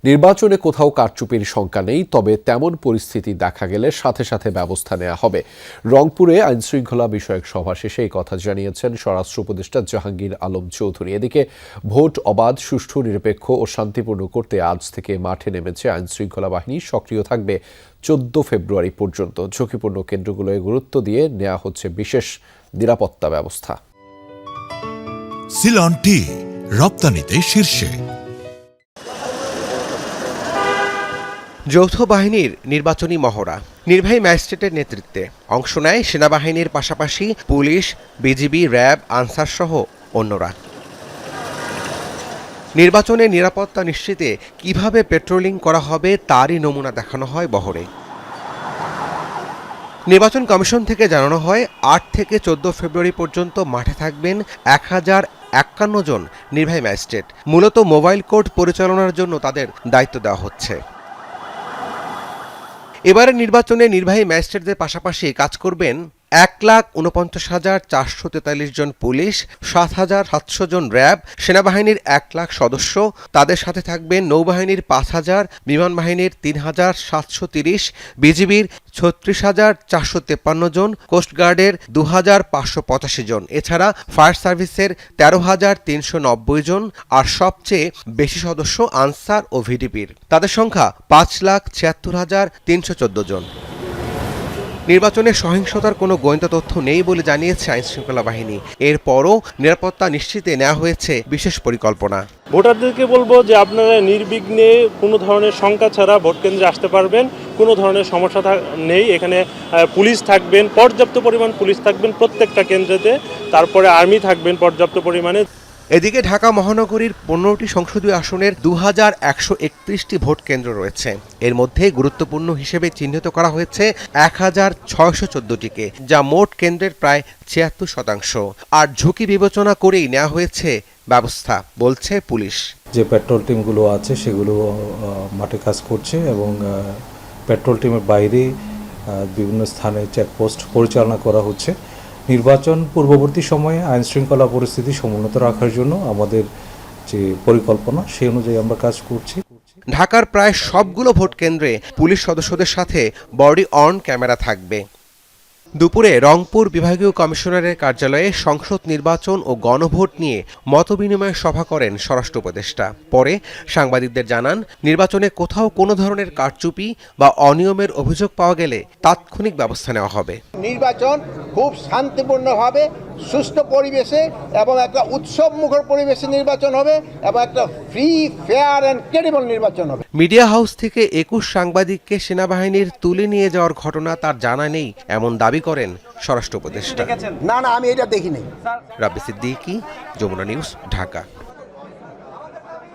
নির্বাচনে কোথাও কারচুপির শঙ্কা নেই, তবে তেমন পরিস্থিতি দেখা গেলে সাথে সাথে ব্যবস্থা নেওয়া হবে। রংপুরে আইনশৃঙ্খলা বিষয়ক সভা শেষে এই কথা জানিয়েছেন স্বরাষ্ট্র উপদেষ্টা জাহাঙ্গীর আলম চৌধুরী। এদিকে ভোট অবাধ, সুষ্ঠু, নিরপেক্ষ ও শান্তিপূর্ণ করতে আজ থেকে মাঠে নেমেছে আইনশৃঙ্খলা বাহিনী। সক্রিয় থাকবে 14 ফেব্রুয়ারি পর্যন্ত। ঝুঁকিপূর্ণ কেন্দ্রগুলোয় গুরুত্ব দিয়ে নেওয়া হচ্ছে বিশেষ নিরাপত্তা ব্যবস্থা। সিলন টি রপ্তানিতে শীর্ষে। যৌথ বাহিনীর নির্বাচনী মহড়া নির্বাহী ম্যাজিস্ট্রেটের নেতৃত্বে অংশ নেয় সেনাবাহিনীর পাশাপাশি পুলিশ, বিজিবি, র্যাব, আনসার সহ অন্যরা। নির্বাচনের নিরাপত্তা নিশ্চিতে কিভাবে পেট্রোলিং করা হবে তারই নমুনা দেখানো হয় বহরে। নির্বাচন কমিশন থেকে জানানো হয় 8 থেকে 14 ফেব্রুয়ারি পর্যন্ত মাঠে থাকবেন 1051 জন নির্বাহী ম্যাজিস্ট্রেট। মূলত মোবাইল কোর্ট পরিচালনার জন্য তাদের দায়িত্ব দেওয়া হচ্ছে। এবারের নির্বাচনে নির্বাহী ম্যাজিস্ট্রেটদের পাশাপাশি কাজ করবেন 1,49,443 জন পুলিশ, 7,700 জন র্যাব, সেনাবাহিনীর 1 লাখ সদস্য। তাদের সাথে থাকবেন নৌবাহিনীর 5,000, বিমান বাহিনীর 3,730, বিজিবির 36,453 জন, কোস্টগার্ডের 2,585 জন, এছাড়া ফায়ার সার্ভিসের 13,390 জন, আর সবচেয়ে বেশি সদস্য আনসার ও ভিডিপির। তাদের সংখ্যা 5,76,314 জন। নির্বাচনে সহিংসতার কোনো গোয়েন্দা তথ্য নেই বলে জানিয়েছে আইনশৃঙ্খলা বাহিনী। এরপরও নিরাপত্তা নিশ্চিতে নেওয়া হয়েছে বিশেষ পরিকল্পনা। ভোটারদেরকে বলবো যে আপনারা নির্বিঘ্নে কোনো ধরনের শঙ্কা ছাড়া ভোট কেন্দ্রে আসতে পারবেন। কোনো ধরনের সমস্যা নেই। এখানে পুলিশ থাকবেন, পর্যাপ্ত পরিমাণ পুলিশ থাকবেন প্রত্যেকটা কেন্দ্রেতে। তারপরে আর্মি থাকবেন পর্যাপ্ত পরিমাণে। এদিকে ঢাকা মহানগরীর 15টি সংসদীয় আসনের 2131টি ভোট কেন্দ্র রয়েছে। এর মধ্যে গুরুত্বপূর্ণ হিসেবে চিহ্নিত করা হয়েছে 1614টিকে, যা মোট কেন্দ্রের প্রায় 76%। আর ঝুঁকি বিবেচনা করেই নেওয়া হয়েছে ব্যবস্থা, বলছে পুলিশ। যে পেট্রোল টিমগুলো আছে সেগুলো মাঠে কাজ করছে এবং পেট্রোল টিমের বাইরে বিভিন্ন স্থানে চেকপোস্ট পরিচালনা করা হচ্ছে। নির্বাচন পূর্ববর্তী সময়ে আইনশৃঙ্খলা পরিস্থিতি সমুন্নত রাখার জন্য আমাদের যে পরিকল্পনা সেই অনুযায়ী আমরা কাজ করছি। ঢাকার প্রায় সবগুলো ভোট কেন্দ্রে পুলিশ সদস্যদের সাথে বডি অন ক্যামেরা থাকবে। দুপুরে রংপুর বিভাগীয় কমিশনারের কার্যালয়ে সংসদ নির্বাচন ও গণভোট নিয়ে মতবিনিময় সভা করেন স্বরাষ্ট্র উপদেষ্টা। পরে সাংবাদিকদের জানান, নির্বাচনে কোথাও কোনো ধরনের কারচুপি বা অনিয়মের অভিযোগ পাওয়া গেলে তাৎক্ষণিক ব্যবস্থা নেওয়া হবে। নির্বাচন খুব শান্তিপূর্ণভাবে, সুষ্ঠু পরিবেশে এবং একটা উৎসবমুখর পরিবেশে নির্বাচন হবে এবং একটা ফ্রি, ফেয়ার অ্যান্ড ক্রেডিবল নির্বাচন হবে। মিডিয়া হাউস থেকে 21 সাংবাদিককে সেনাবাহিনীর তুলে নিয়ে যাওয়ার ঘটনা তার জানা নেই এমন দাবি করেন স্বরাষ্ট্র উপদেষ্টা। না, আমি এটা দেখিনি। রাব্বি সিদ্দিকী, যমুনা নিউজ, ঢাকা।